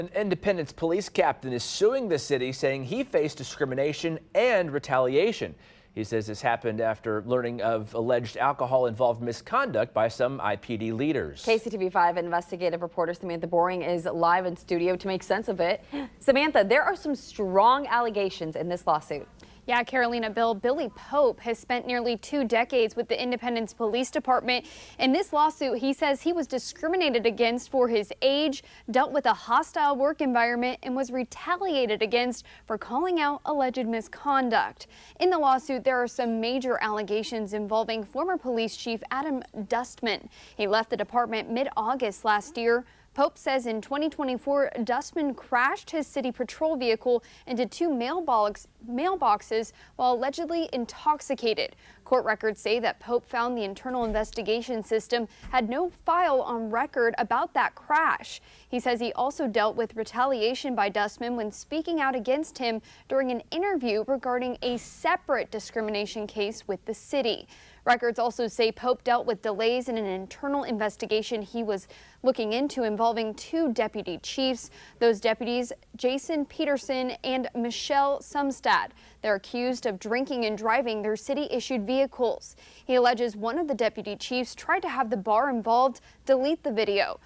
An Independence police captain is suing the city, saying he faced discrimination and retaliation. He says this happened after learning of alleged alcohol-involved misconduct by some IPD leaders. KCTV5 investigative reporter Samantha Boring is live in studio to make sense of it. Samantha, there are some strong allegations in this lawsuit. Yeah, Carolina, Billy Pope has spent nearly 2 decades with the Independence Police Department. In this lawsuit, he says he was discriminated against for his age, dealt with a hostile work environment, and was retaliated against for calling out alleged misconduct. In the lawsuit, there are some major allegations involving former police chief Adam Dustman. He left the department mid-August last year. Pope says in 2024, Dustman crashed his city patrol vehicle into 2 mailboxes while allegedly intoxicated. Court records say that Pope found the internal investigation system had no file on record about that crash. He says he also dealt with retaliation by Dustman when speaking out against him during an interview regarding a separate discrimination case with the city. Records also say Pope dealt with delays in an internal investigation he was looking into involving 2 deputy chiefs. Those deputies, Jason Peterson and Michelle Sumstad. They're accused of drinking and driving their city-issued vehicles. He alleges one of the deputy chiefs tried to have the bar involved delete the video.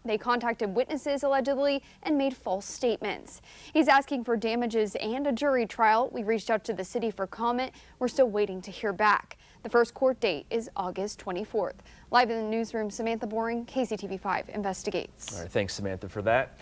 They contacted witnesses allegedly and made false statements. He's asking for damages and a jury trial. We reached out to the city for comment. We're still waiting to hear back. The first court date is August 24th. Live in the newsroom, Samantha Boring, KCTV5 investigates. All right, thanks, Samantha, for that.